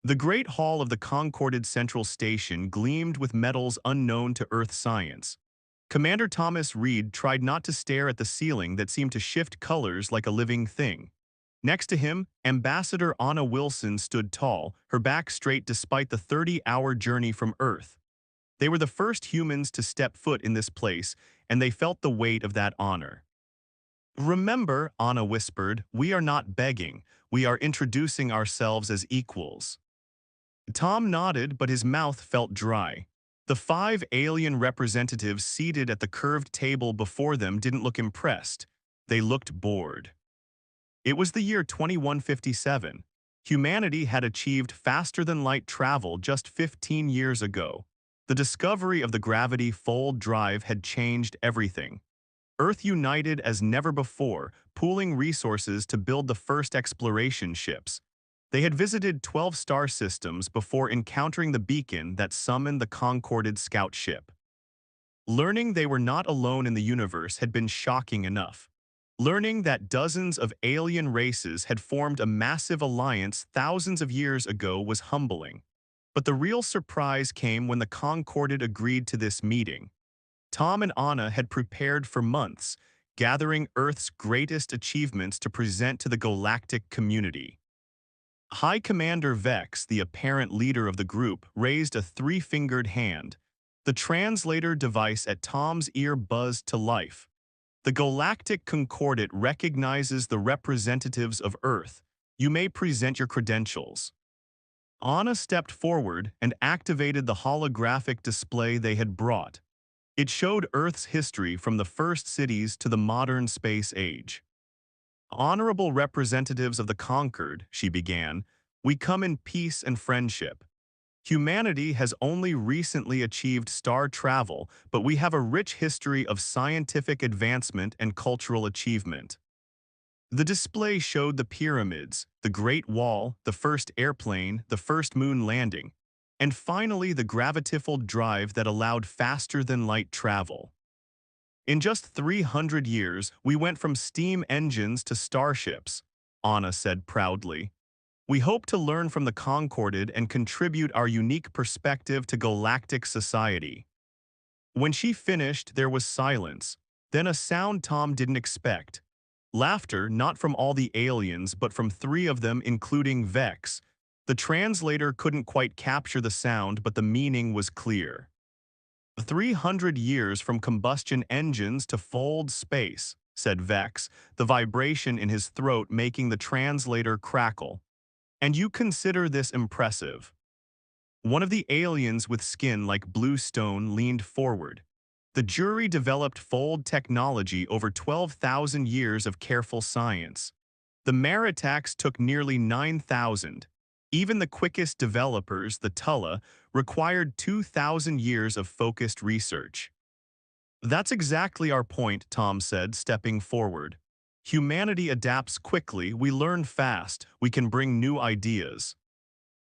The Great Hall of the Concorded Central Station gleamed with metals unknown to Earth science. Commander Thomas Reed tried not to stare at the ceiling that seemed to shift colors like a living thing. Next to him, Ambassador Anna Wilson stood tall, her back straight despite the 30-hour journey from Earth. They were the first humans to step foot in this place, and they felt the weight of that honor. "Remember," Anna whispered, "we are not begging. We are introducing ourselves as equals." Tom nodded, but his mouth felt dry. The five alien representatives seated at the curved table before them didn't look impressed. They looked bored. It was the year 2157. Humanity had achieved faster-than-light travel just 15 years ago. The discovery of the gravity fold drive had changed everything. Earth united as never before, pooling resources to build the first exploration ships. They had visited 12 star systems before encountering the beacon that summoned the Concorded scout ship. Learning they were not alone in the universe had been shocking enough. Learning that dozens of alien races had formed a massive alliance thousands of years ago was humbling. But the real surprise came when the Concorded agreed to this meeting. Tom and Anna had prepared for months, gathering Earth's greatest achievements to present to the galactic community. High Commander Vex, the apparent leader of the group, raised a three-fingered hand. The translator device at Tom's ear buzzed to life. The Galactic Concordat recognizes the representatives of Earth. You may present your credentials. Anna stepped forward and activated the holographic display they had brought. It showed Earth's history from the first cities to the modern space age. "Honorable representatives of the conquered," she began, "we come in peace and friendship. Humanity has only recently achieved star travel, but we have a rich history of scientific advancement and cultural achievement." The display showed the pyramids, the Great Wall, the first airplane, the first moon landing, and finally the gravitational drive that allowed faster-than-light travel. "In just 300 years, we went from steam engines to starships," Anna said proudly. "We hope to learn from the Concorded and contribute our unique perspective to galactic society." When she finished, there was silence, then a sound Tom didn't expect. Laughter, not from all the aliens, but from three of them, including Vex. The translator couldn't quite capture the sound, but the meaning was clear. 300 years from combustion engines to fold space," said Vex, the vibration in his throat making the translator crackle. "And you consider this impressive?" One of the aliens with skin like blue stone leaned forward. "The jury developed fold technology over 12,000 years of careful science. The Maritax took nearly 9,000. Even the quickest developers, the Tulla, required 2,000 years of focused research." "That's exactly our point," Tom said, stepping forward. "Humanity adapts quickly, we learn fast, we can bring new ideas."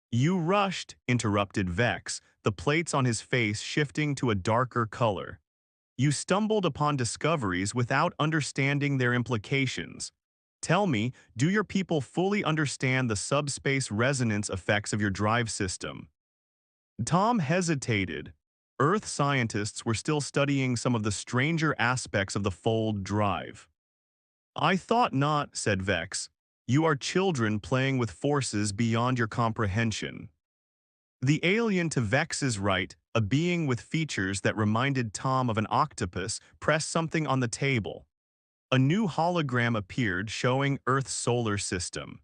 "You rushed," interrupted Vex, the plates on his face shifting to a darker color. "You stumbled upon discoveries without understanding their implications. Tell me, do your people fully understand the subspace resonance effects of your drive system?" Tom hesitated. Earth scientists were still studying some of the stranger aspects of the fold drive. "I thought not," said Vex. "You are children playing with forces beyond your comprehension." The alien to Vex's right, a being with features that reminded Tom of an octopus, pressed something on the table. A new hologram appeared showing Earth's solar system.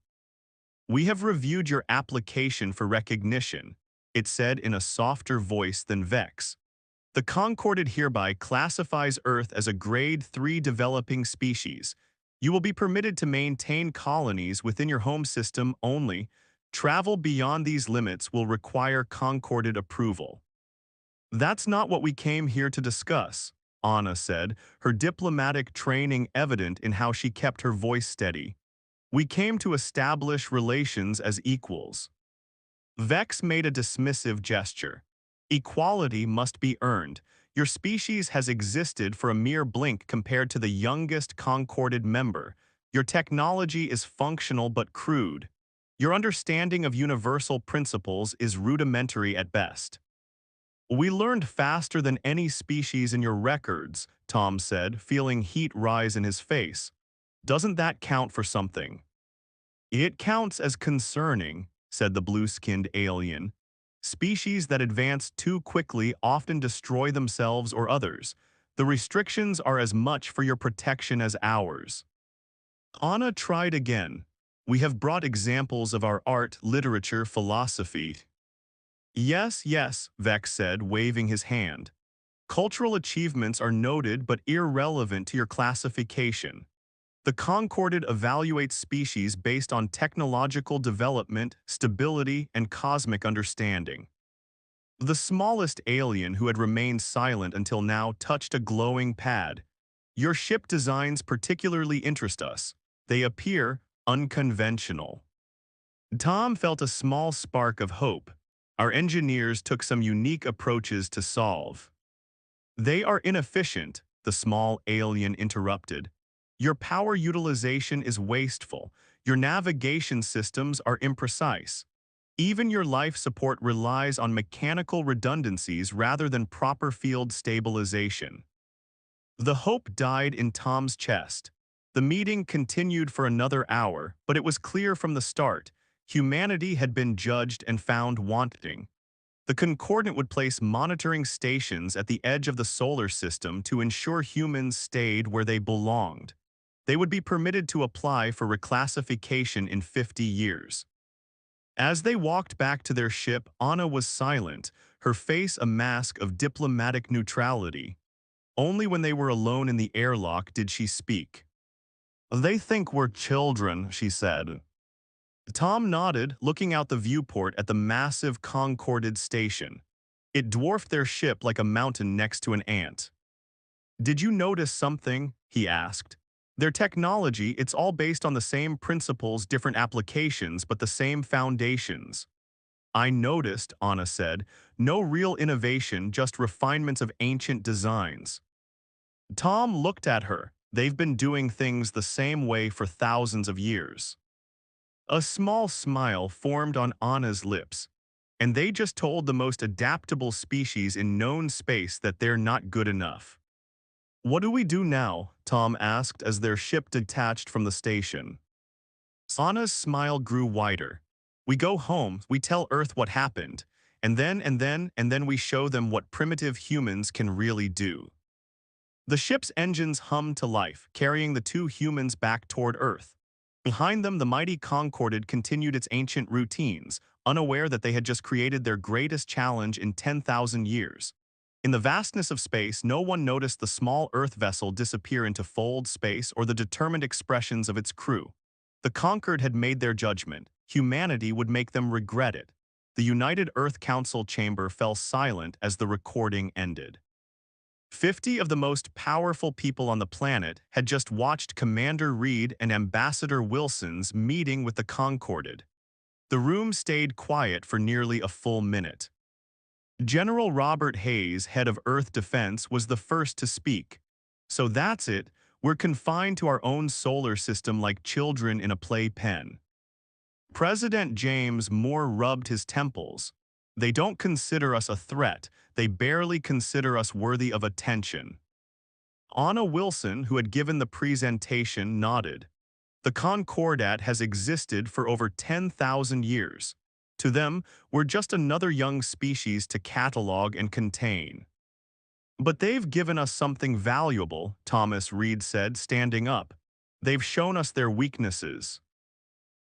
"We have reviewed your application for recognition," it said in a softer voice than Vex. "The Concorded hereby classifies Earth as a Grade 3 developing species. You will be permitted to maintain colonies within your home system only. Travel beyond these limits will require Concorded approval." "That's not what we came here to discuss," Anna said, her diplomatic training evident in how she kept her voice steady. "We came to establish relations as equals." Vex made a dismissive gesture. "Equality must be earned. Your species has existed for a mere blink compared to the youngest Concorded member. Your technology is functional but crude." Your understanding of universal principles is rudimentary at best. We learned faster than any species in your records, Tom said, feeling heat rise in his face. Doesn't that count for something? It counts as concerning, said the blue-skinned alien. Species that advance too quickly often destroy themselves or others. The restrictions are as much for your protection as ours. Anna tried again. We have brought examples of our art, literature, philosophy. Yes, yes, Vex said, waving his hand. Cultural achievements are noted but irrelevant to your classification. The Concorded evaluates species based on technological development, stability, and cosmic understanding. The smallest alien who had remained silent until now touched a glowing pad. Your ship designs particularly interest us. They appear unconventional. Tom felt a small spark of hope. Our engineers took some unique approaches to solve. They are inefficient, the small alien interrupted. Your power utilization is wasteful. Your navigation systems are imprecise. Even your life support relies on mechanical redundancies rather than proper field stabilization. The hope died in Tom's chest. The meeting continued for another hour, but it was clear from the start, humanity had been judged and found wanting. The Concordant would place monitoring stations at the edge of the solar system to ensure humans stayed where they belonged. They would be permitted to apply for reclassification in 50 years. As they walked back to their ship, Anna was silent, her face a mask of diplomatic neutrality. Only when they were alone in the airlock did she speak. "They think we're children," she said. Tom nodded, looking out the viewport at the massive Concorded station. It dwarfed their ship like a mountain next to an ant. "Did you notice something?" he asked. "Their technology, it's all based on the same principles, different applications, but the same foundations." "I noticed," Anna said. "No real innovation, just refinements of ancient designs." Tom looked at her. "They've been doing things the same way for thousands of years." A small smile formed on Anna's lips. "And they just told the most adaptable species in known space that they're not good enough." "What do we do now?" Tom asked as their ship detached from the station. Anna's smile grew wider. "We go home, we tell Earth what happened, and then we show them what primitive humans can really do." The ship's engines hummed to life, carrying the two humans back toward Earth. Behind them, the mighty Concorded continued its ancient routines, unaware that they had just created their greatest challenge in 10,000 years. In the vastness of space, no one noticed the small Earth vessel disappear into fold space or the determined expressions of its crew. The conquered had made their judgment. Humanity would make them regret it. The United Earth Council chamber fell silent as the recording ended. 50 of the most powerful people on the planet had just watched Commander Reed and Ambassador Wilson's meeting with the Concorded. The room stayed quiet for nearly a full minute. General Robert Hayes, head of Earth Defense, was the first to speak. "So that's it, we're confined to our own solar system like children in a playpen." President James Moore rubbed his temples. "They don't consider us a threat, they barely consider us worthy of attention." Anna Wilson, who had given the presentation, nodded. "The Concordat has existed for over 10,000 years. To them, we're just another young species to catalog and contain." "But they've given us something valuable," Thomas Reed said, standing up. "They've shown us their weaknesses."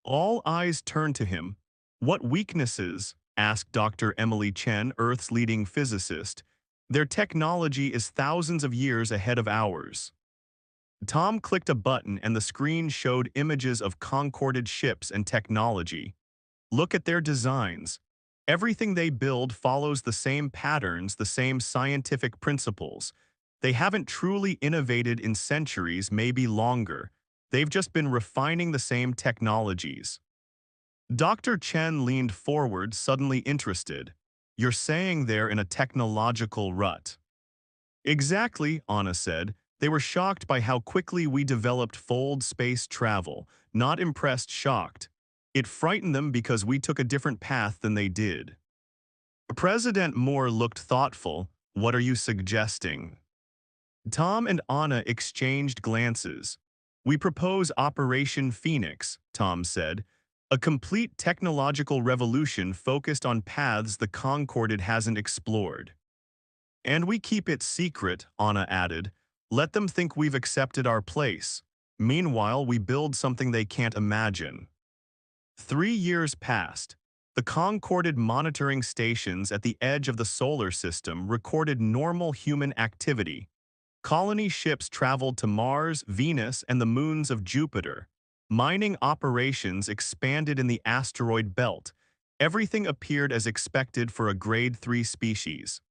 All eyes turned to him. "What weaknesses?" asked Dr. Emily Chen, Earth's leading physicist. "Their technology is thousands of years ahead of ours." Tom clicked a button and the screen showed images of Concorded ships and technology. "Look at their designs. Everything they build follows the same patterns, the same scientific principles. They haven't truly innovated in centuries, maybe longer. They've just been refining the same technologies." Dr. Chen leaned forward, suddenly interested. "You're saying they're in a technological rut." "Exactly," Anna said. "They were shocked by how quickly we developed fold space travel, not impressed, shocked. It frightened them because we took a different path than they did. President Moore looked thoughtful. What are you suggesting? Tom and Anna exchanged glances. We propose Operation Phoenix, Tom said, a complete technological revolution focused on paths the Concorded hasn't explored. And we keep it secret, Anna added. Let them think we've accepted our place. Meanwhile, we build something they can't imagine. 3 years passed. The Concorded monitoring stations at the edge of the solar system recorded normal human activity. Colony ships traveled to Mars, Venus, and the moons of Jupiter. Mining operations expanded in the asteroid belt. Everything appeared as expected for a Grade 3 species.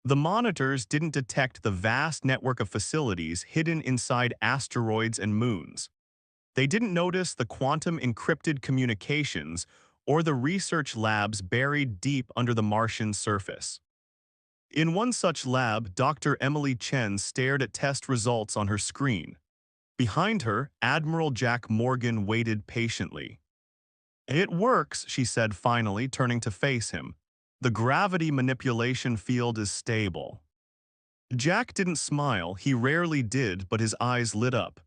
The monitors didn't detect the vast network of facilities hidden inside asteroids and moons. They didn't notice the quantum-encrypted communications or the research labs buried deep under the Martian surface. In one such lab, Dr. Emily Chen stared at test results on her screen. Behind her, Admiral Jack Morgan waited patiently. "It works," she said finally, turning to face him. "The gravity manipulation field is stable." Jack didn't smile, he rarely did, but his eyes lit up.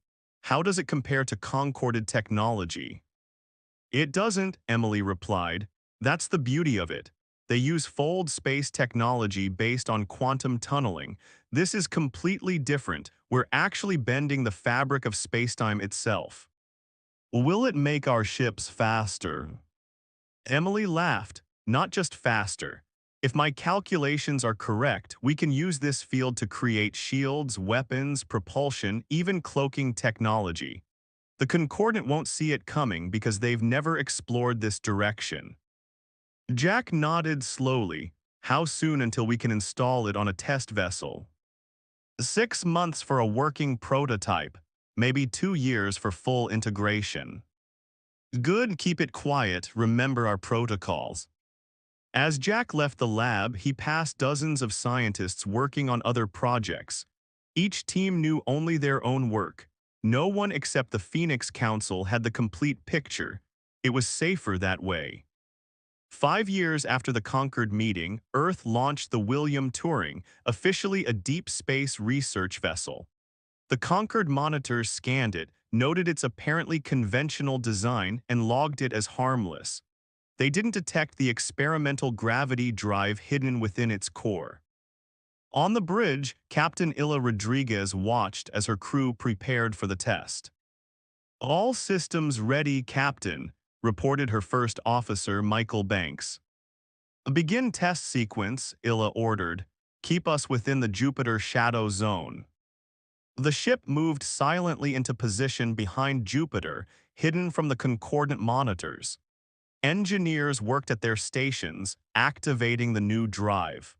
"How does it compare to Concorded technology?" "It doesn't," Emily replied. "That's the beauty of it. They use fold space technology based on quantum tunneling. This is completely different. We're actually bending the fabric of spacetime itself." "Will it make our ships faster?" Emily laughed. "Not just faster. If my calculations are correct, we can use this field to create shields, weapons, propulsion, even cloaking technology. The Concordant won't see it coming because they've never explored this direction." Jack nodded slowly. "How soon until we can install it on a test vessel?" 6 months for a working prototype, maybe 2 years for full integration." "Good, keep it quiet, remember our protocols." As Jack left the lab, he passed dozens of scientists working on other projects. Each team knew only their own work. No one except the Phoenix Council had the complete picture. It was safer that way. 5 years after the Concord meeting, Earth launched the William Turing, officially a deep space research vessel. The Concord monitors scanned it, noted its apparently conventional design, and logged it as harmless. They didn't detect the experimental gravity drive hidden within its core. On the bridge, Captain Illa Rodriguez watched as her crew prepared for the test. "All systems ready, Captain," reported her first officer, Michael Banks. "Begin test sequence," Illa ordered. "Keep us within the Jupiter shadow zone." The ship moved silently into position behind Jupiter, hidden from the concordant monitors. Engineers worked at their stations, activating the new drive.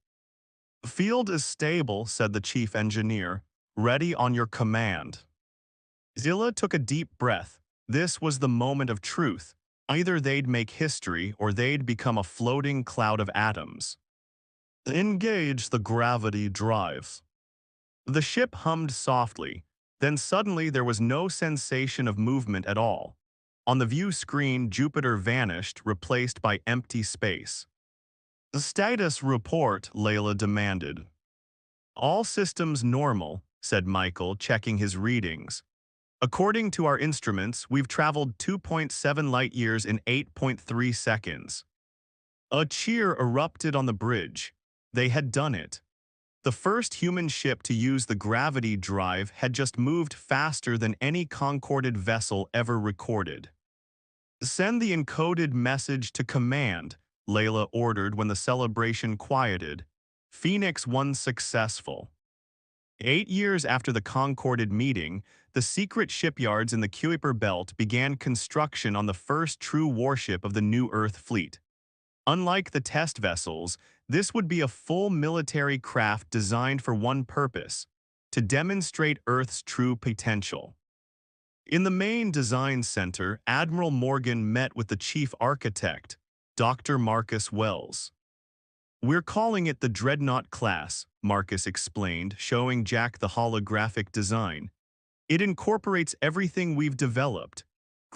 "Field is stable," said the chief engineer. "Ready on your command." Zilla took a deep breath. This was the moment of truth. Either they'd make history or they'd become a floating cloud of atoms. "Engage the gravity drive." The ship hummed softly. Then suddenly there was no sensation of movement at all. On the view screen, Jupiter vanished, replaced by empty space. "The status report," Layla demanded. "All systems normal," said Michael, checking his readings. "According to our instruments, we've traveled 2.7 light-years in 8.3 seconds. A cheer erupted on the bridge. They had done it. The first human ship to use the gravity drive had just moved faster than any concorded vessel ever recorded. "Send the encoded message to command," Layla ordered when the celebration quieted. Phoenix 1 successful. 8 years after the concorded meeting, the secret shipyards in the Kuiper Belt began construction on the first true warship of the new Earth fleet. Unlike the test vessels, this would be a full military craft designed for one purpose: to demonstrate Earth's true potential. In the main design center, Admiral Morgan met with the chief architect, Dr. Marcus Wells. "We're calling it the Dreadnought class," Marcus explained, showing Jack the holographic design. "It incorporates everything we've developed: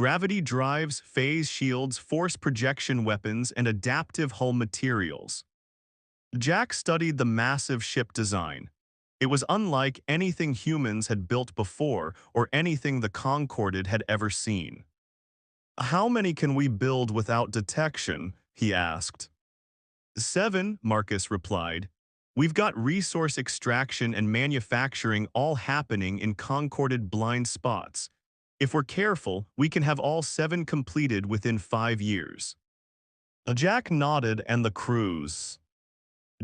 Gravity drives, phase shields, force projection weapons, and adaptive hull materials. Jack studied the massive ship design. It was unlike anything humans had built before or anything the Concorded had ever seen. "How many can we build without detection?" he asked. "7," Marcus replied. "We've got resource extraction and manufacturing all happening in Concorded blind spots. If we're careful, we can have all 7 completed within 5 years." Jack nodded and the crews.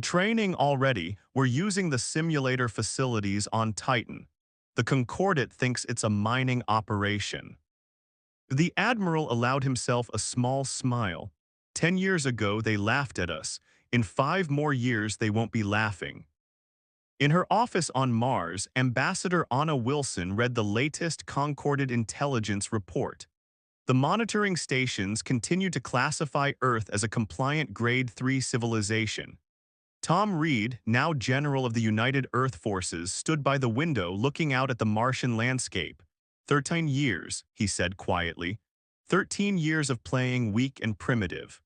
"Training already, we're using the simulator facilities on Titan. The Concordat thinks it's a mining operation." The Admiral allowed himself a small smile. 10 years ago, they laughed at us. In 5 more years, they won't be laughing. In her office on Mars, Ambassador Anna Wilson read the latest Concorded intelligence report. The monitoring stations continue to classify Earth as a compliant Grade 3 civilization. Tom Reed, now General of the United Earth Forces, stood by the window looking out at the Martian landscape. 13 years, he said quietly. 13 years of playing weak and primitive.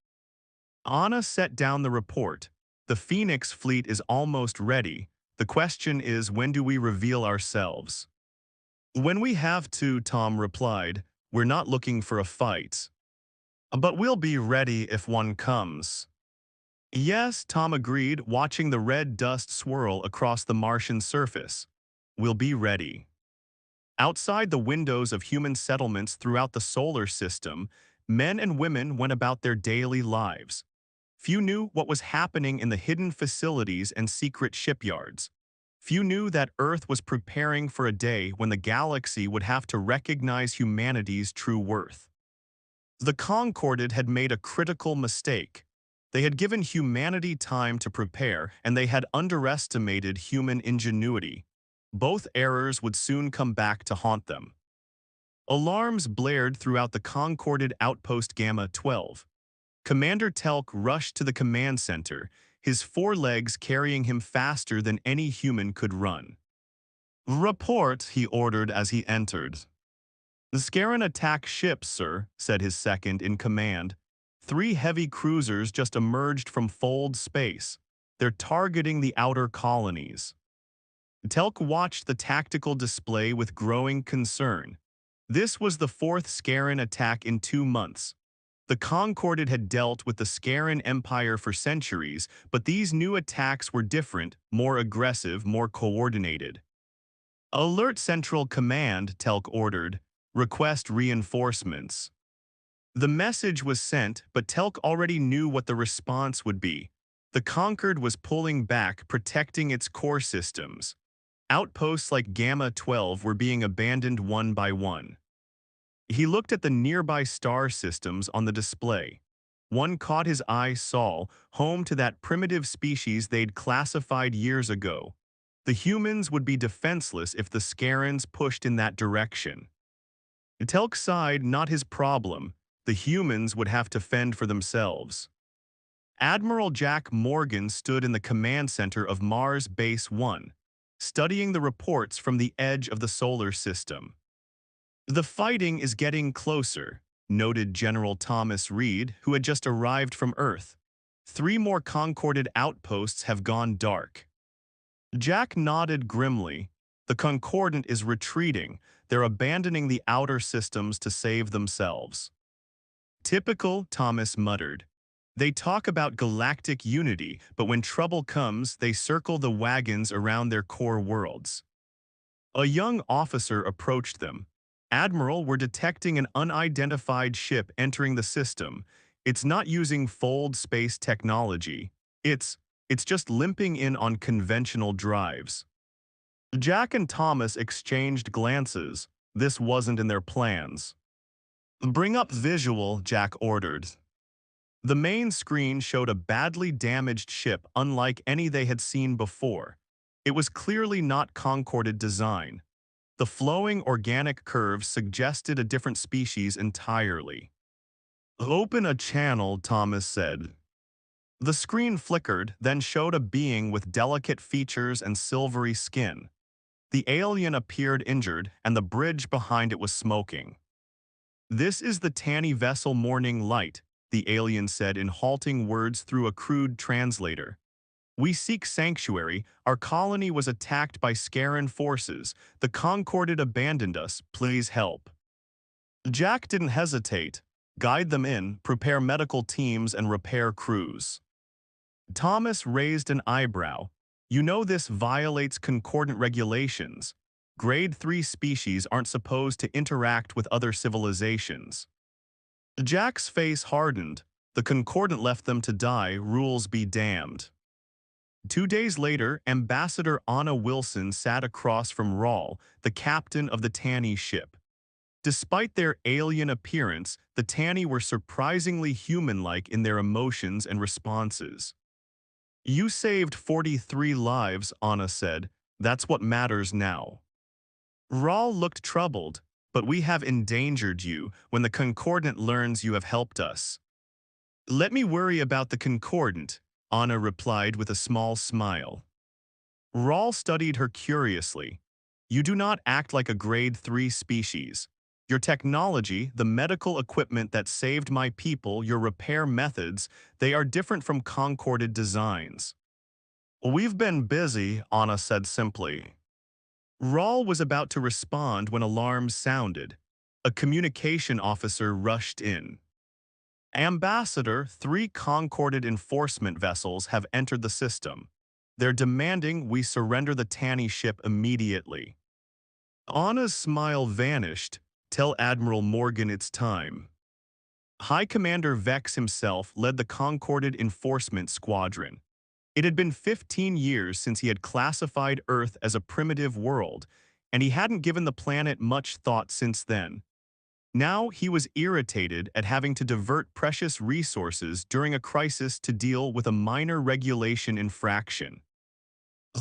Anna set down the report. "The Phoenix fleet is almost ready. The question is, when do we reveal ourselves?" "When we have to," Tom replied. "We're not looking for a fight. But we'll be ready if one comes." "Yes," Tom agreed, watching the red dust swirl across the Martian surface. "We'll be ready." Outside the windows of human settlements throughout the solar system, men and women went about their daily lives. Few knew what was happening in the hidden facilities and secret shipyards. Few knew that Earth was preparing for a day when the galaxy would have to recognize humanity's true worth. The Concorded had made a critical mistake. They had given humanity time to prepare, and they had underestimated human ingenuity. Both errors would soon come back to haunt them. Alarms blared throughout the Concorded outpost Gamma 12. Commander Telk rushed to the command center, his 4 legs carrying him faster than any human could run. "Report," he ordered as he entered. "The Scarran attack ships, sir," said his second in command. 3 heavy cruisers just emerged from Fold space. They're targeting the outer colonies. Telk watched the tactical display with growing concern. This was the 4th Scarran attack in 2 months. The Concorded had dealt with the Scarran Empire for centuries, but these new attacks were different, more aggressive, more coordinated. "Alert Central Command," Telk ordered. "Request reinforcements." The message was sent, but Telk already knew what the response would be. The Concord was pulling back, protecting its core systems. Outposts like Gamma 12 were being abandoned one by one. He looked at the nearby star systems on the display. One caught his eye: Sol, home to that primitive species they'd classified years ago. The humans would be defenseless if the Scarrans pushed in that direction. Telk sighed, not his problem. The humans would have to fend for themselves. Admiral Jack Morgan stood in the command center of Mars Base 1, studying the reports from the edge of the solar system. "The fighting is getting closer," noted General Thomas Reed, who had just arrived from Earth. 3 more Concorded outposts have gone dark. Jack nodded grimly. "The Concordant is retreating. They're abandoning the outer systems to save themselves." "Typical," Thomas muttered. "They talk about galactic unity, but when trouble comes, they circle the wagons around their core worlds." A young officer approached them. "Admiral, we're detecting an unidentified ship entering the system. It's not using Fold space technology. It's just limping in on conventional drives." Jack and Thomas exchanged glances. This wasn't in their plans. "Bring up visual," Jack ordered. The main screen showed a badly damaged ship unlike any they had seen before. It was clearly not Concorded design. The flowing organic curves suggested a different species entirely. "Open a channel," Thomas said. The screen flickered, then showed a being with delicate features and silvery skin. The alien appeared injured, and the bridge behind it was smoking. "This is the Tanny vessel Morning Light," the alien said in halting words through a crude translator. "We seek sanctuary. Our colony was attacked by Scaran forces. The Concorded abandoned us. Please help." Jack didn't hesitate. "Guide them in, prepare medical teams, and repair crews." Thomas raised an eyebrow. "You know this violates concordant regulations. Grade 3 species aren't supposed to interact with other civilizations." Jack's face hardened. "The concordant left them to die, rules be damned." 2 days later, Ambassador Anna Wilson sat across from Rawl, the captain of the Tanny ship. Despite their alien appearance, the Tanny were surprisingly human-like in their emotions and responses. "You saved 43 lives," Anna said. "That's what matters now." Rawl looked troubled. "But we have endangered you when the Concordant learns you have helped us." "Let me worry about the Concordant," Anna replied with a small smile. Rawl studied her curiously. "You do not act like a grade 3 species. Your technology, the medical equipment that saved my people, your repair methods, they are different from concorded designs." "We've been busy," Anna said simply. Rawl was about to respond when alarms sounded. A communication officer rushed in. "Ambassador, 3 concorded enforcement vessels have entered the system. They're demanding we surrender the Tanny ship immediately." Anna's smile vanished. "Tell Admiral Morgan it's time." High Commander Vex himself led the Concorded Enforcement Squadron. It had been 15 years since he had classified Earth as a primitive world, and he hadn't given the planet much thought since then. Now he was irritated at having to divert precious resources during a crisis to deal with a minor regulation infraction.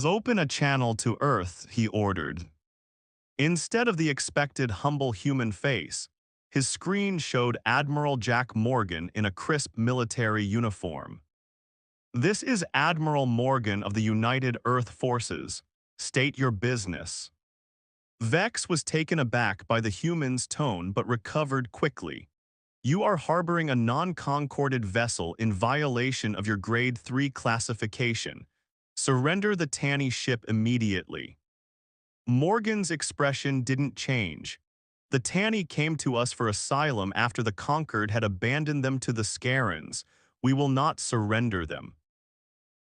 "Open a channel to Earth," he ordered. Instead of the expected humble human face, his screen showed Admiral Jack Morgan in a crisp military uniform. "This is Admiral Morgan of the United Earth Forces. State your business." Vex was taken aback by the human's tone but recovered quickly. "You are harboring a non-concorded vessel in violation of your Grade 3 classification. Surrender the Tanny ship immediately." Morgan's expression didn't change. "The Tanny came to us for asylum after the Conquered had abandoned them to the Scarans. We will not surrender them."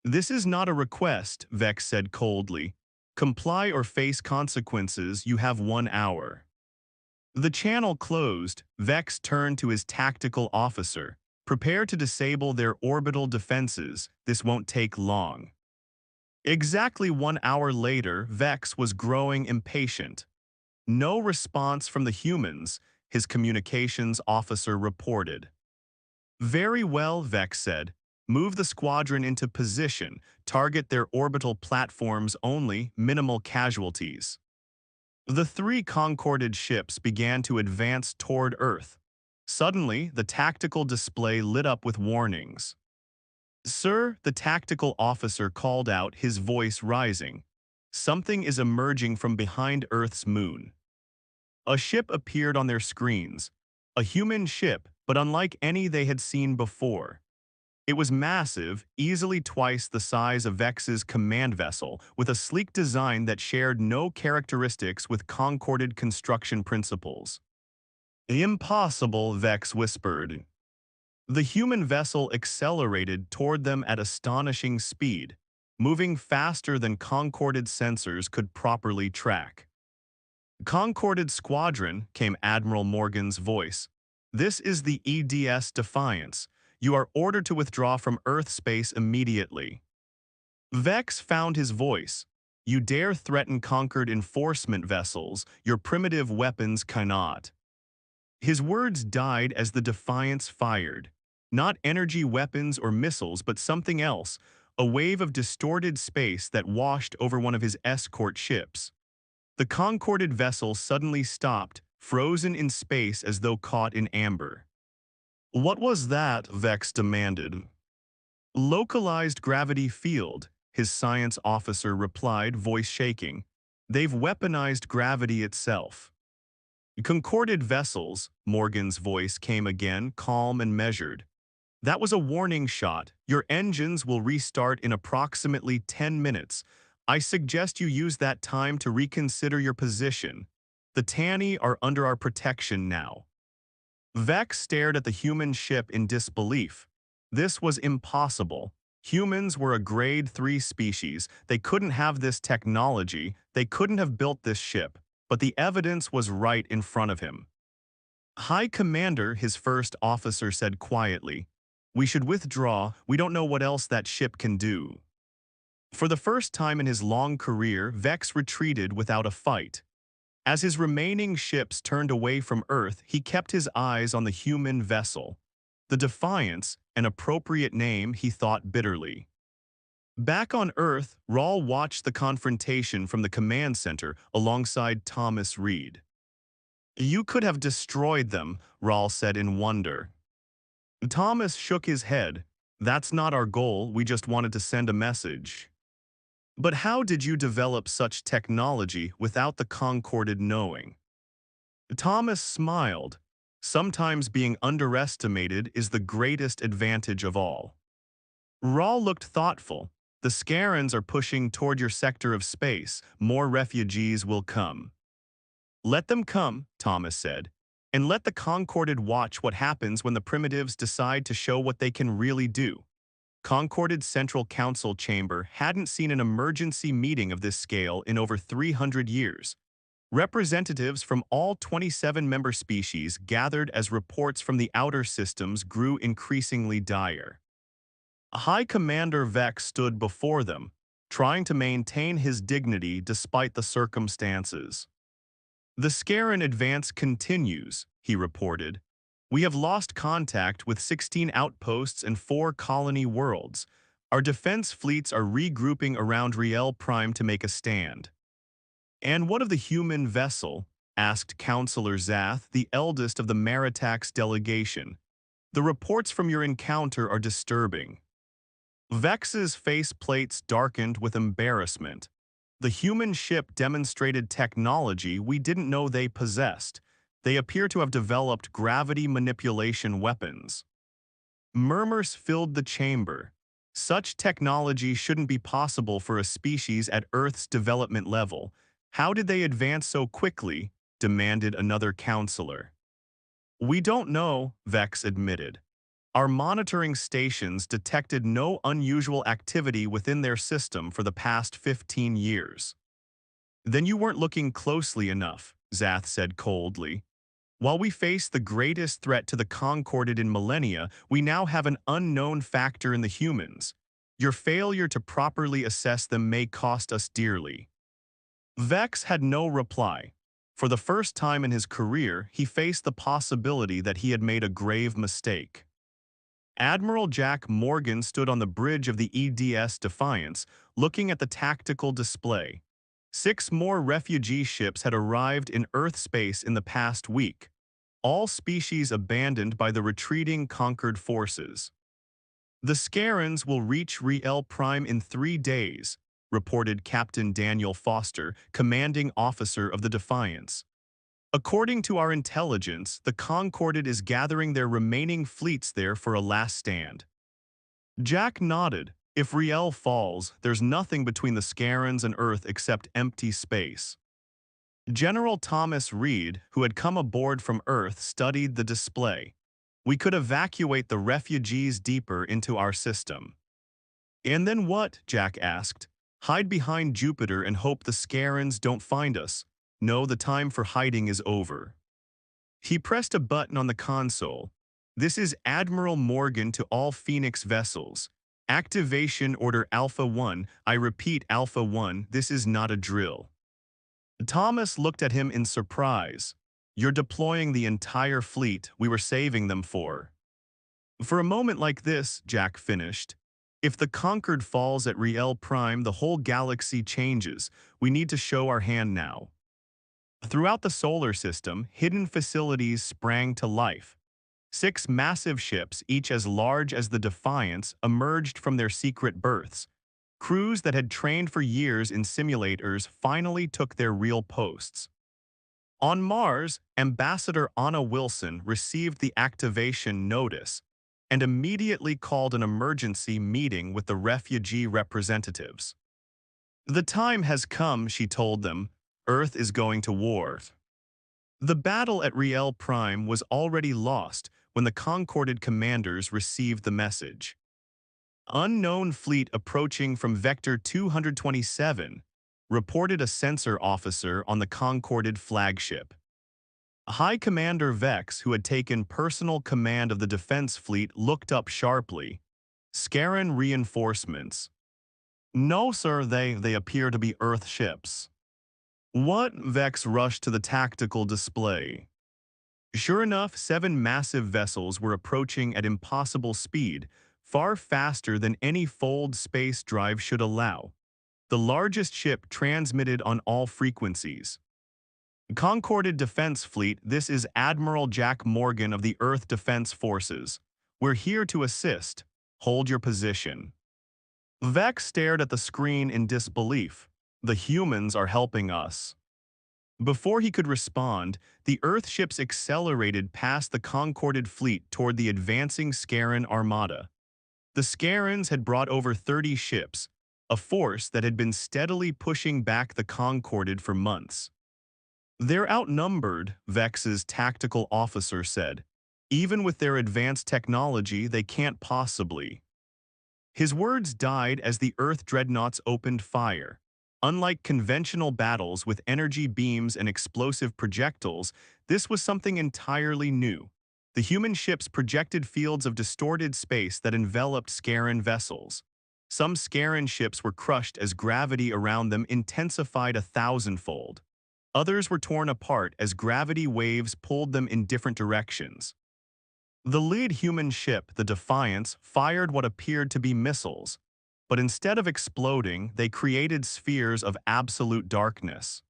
"This is not a request," Vex said coldly. "Comply or face consequences. You have 1 hour." The channel closed. Vex turned to his tactical officer. "Prepare to disable their orbital defenses. This won't take long." Exactly 1 hour later, Vex was growing impatient. "No response from the humans," his communications officer reported. "Very well," Vex said. "Move the squadron into position. Target their orbital platforms only, minimal casualties." The 3 concorded ships began to advance toward Earth. Suddenly, the tactical display lit up with warnings. "Sir," the tactical officer called out, his voice rising. "Something is emerging from behind Earth's moon." A ship appeared on their screens. A human ship, but unlike any they had seen before. It was massive, easily twice the size of Vex's command vessel, with a sleek design that shared no characteristics with concorded construction principles. "Impossible," Vex whispered. The human vessel accelerated toward them at astonishing speed, moving faster than concorded sensors could properly track. "Concorded Squadron," came Admiral Morgan's voice. "This is the EDS Defiance. You are ordered to withdraw from Earth space immediately." Vex found his voice. "You dare threaten conquered enforcement vessels. Your primitive weapons cannot." His words died as the Defiance fired. Not energy weapons or missiles, but something else, a wave of distorted space that washed over one of his escort ships. The concorded vessel suddenly stopped, frozen in space as though caught in amber. "What was that?" Vex demanded. "Localized gravity field," his science officer replied, voice shaking. "They've weaponized gravity itself." Concorded vessels, Morgan's voice came again, calm and measured. That was a warning shot. Your engines will restart in approximately 10 minutes. I suggest you use that time to reconsider your position. The Tanni are under our protection now. Vex stared at the human ship in disbelief. This was impossible. Humans were a grade 3 species. They couldn't have this technology. They couldn't have built this ship. But the evidence was right in front of him. High Commander, his first officer said quietly, "We should withdraw. We don't know what else that ship can do." For the first time in his long career, Vex retreated without a fight. As his remaining ships turned away from Earth, he kept his eyes on the human vessel. The Defiance, an appropriate name, he thought bitterly. Back on Earth, Rahl watched the confrontation from the command center alongside Thomas Reed. "You could have destroyed them," Rahl said in wonder. Thomas shook his head. "That's not our goal, we just wanted to send a message." "But how did you develop such technology without the Concorded knowing?" Thomas smiled. "Sometimes being underestimated is the greatest advantage of all." Rahl looked thoughtful. "The Scarans are pushing toward your sector of space. More refugees will come." "Let them come," Thomas said, "and let the Concorded watch what happens when the Primitives decide to show what they can really do." Concorded Central Council Chamber hadn't seen an emergency meeting of this scale in over 300 years. Representatives from all 27 member species gathered as reports from the outer systems grew increasingly dire. High Commander Vex stood before them, trying to maintain his dignity despite the circumstances. "The Scaran advance continues," he reported. "We have lost contact with 16 outposts and 4 colony worlds. Our defense fleets are regrouping around Riel Prime to make a stand." "And what of the human vessel?" asked Counselor Zath, the eldest of the Maritax delegation. "The reports from your encounter are disturbing." Vex's face plates darkened with embarrassment. "The human ship demonstrated technology we didn't know they possessed. They appear to have developed gravity manipulation weapons." Murmurs filled the chamber. Such technology shouldn't be possible for a species at Earth's development level. "How did they advance so quickly?" demanded another counselor. "We don't know," Vex admitted. "Our monitoring stations detected no unusual activity within their system for the past 15 years. "Then you weren't looking closely enough," Zath said coldly. "While we face the greatest threat to the Concorded in millennia, we now have an unknown factor in the humans. Your failure to properly assess them may cost us dearly." Vex had no reply. For the first time in his career, he faced the possibility that he had made a grave mistake. Admiral Jack Morgan stood on the bridge of the EDS Defiance, looking at the tactical display. 6 more refugee ships had arrived in Earth space in the past week, all species abandoned by the retreating conquered forces. "The Scarans will reach Riel Prime in 3 days, reported Captain Daniel Foster, commanding officer of the Defiance. "According to our intelligence, the Concorded is gathering their remaining fleets there for a last stand." Jack nodded. "If Riel falls, there's nothing between the Scarans and Earth except empty space." General Thomas Reed, who had come aboard from Earth, studied the display. "We could evacuate the refugees deeper into our system." "And then what?" Jack asked. "Hide behind Jupiter and hope the Scarans don't find us." "No, the time for hiding is over." He pressed a button on the console. "This is Admiral Morgan to all Phoenix vessels. Activation Order Alpha 1. I repeat, Alpha 1, this is not a drill." Thomas looked at him in surprise. "You're deploying the entire fleet we were saving them for." "For a moment like this," Jack finished. "If the Conquered falls at Riel Prime, the whole galaxy changes. We need to show our hand now." Throughout the solar system, hidden facilities sprang to life. 6 massive ships, each as large as the Defiance, emerged from their secret berths. Crews that had trained for years in simulators finally took their real posts. On Mars, Ambassador Anna Wilson received the activation notice and immediately called an emergency meeting with the refugee representatives. The time has come, she told them. Earth is going to war. The battle at Riel Prime was already lost when the Concorded commanders received the message. Unknown fleet approaching from Vector 227, reported a sensor officer on the Concorded flagship. High Commander Vex, who had taken personal command of the defense fleet, looked up sharply. Scaran reinforcements. No, sir, they appear to be Earth ships. What? Vex rushed to the tactical display. Sure enough, 7 massive vessels were approaching at impossible speed, far faster than any fold space drive should allow. The largest ship transmitted on all frequencies. Concorded Defense Fleet, this is Admiral Jack Morgan of the Earth Defense Forces. We're here to assist. Hold your position. Vex stared at the screen in disbelief. The humans are helping us. Before he could respond, the Earth ships accelerated past the Concorded fleet toward the advancing Scaran armada. The Scarans had brought over 30 ships, a force that had been steadily pushing back the Concorded for months. They're outnumbered, Vex's tactical officer said. Even with their advanced technology, they can't possibly. His words died as the Earth dreadnoughts opened fire. Unlike conventional battles with energy beams and explosive projectiles, this was something entirely new. The human ships projected fields of distorted space that enveloped Scaran vessels. Some Scaran ships were crushed as gravity around them intensified 1,000-fold. Others were torn apart as gravity waves pulled them in different directions. The lead human ship, the Defiance, fired what appeared to be missiles, but instead of exploding, they created spheres of absolute darkness.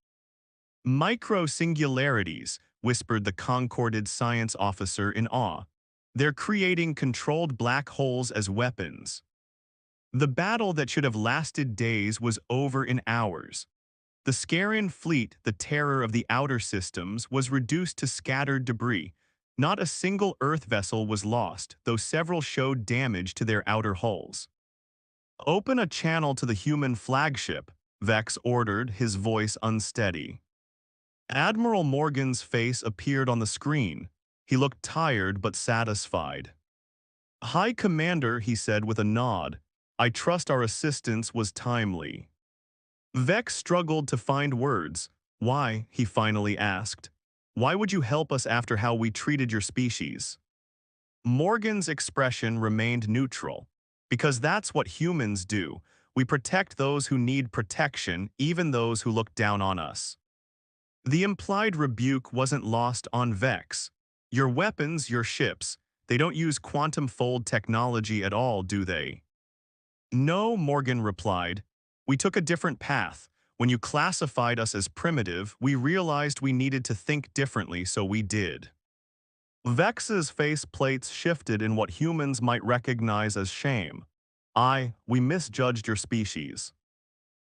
Micro-singularities, whispered the Concorded science officer in awe. They're creating controlled black holes as weapons. The battle that should have lasted days was over in hours. The Scaran fleet, the terror of the outer systems, was reduced to scattered debris. Not a single Earth vessel was lost, though several showed damage to their outer hulls. Open a channel to the human flagship, Vex ordered, his voice unsteady. Admiral Morgan's face appeared on the screen. He looked tired but satisfied. High Commander, he said with a nod, I trust our assistance was timely. Vex struggled to find words. Why, he finally asked. Why would you help us after how we treated your species? Morgan's expression remained neutral. Because that's what humans do. We protect those who need protection, even those who look down on us. The implied rebuke wasn't lost on Vex. Your weapons, your ships, they don't use quantum fold technology at all, do they? No, Morgan replied. We took a different path. When you classified us as primitive, we realized we needed to think differently, so we did. Vex's face plates shifted in what humans might recognize as shame. We misjudged your species.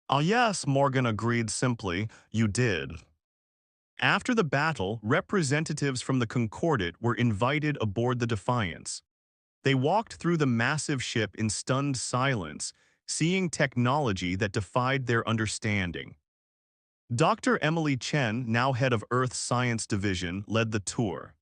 Ah, yes, Morgan agreed simply, you did. After the battle, representatives from the Concordate were invited aboard the Defiance. They walked through the massive ship in stunned silence, seeing technology that defied their understanding. Dr. Emily Chen, now head of Earth Science Division, led the tour.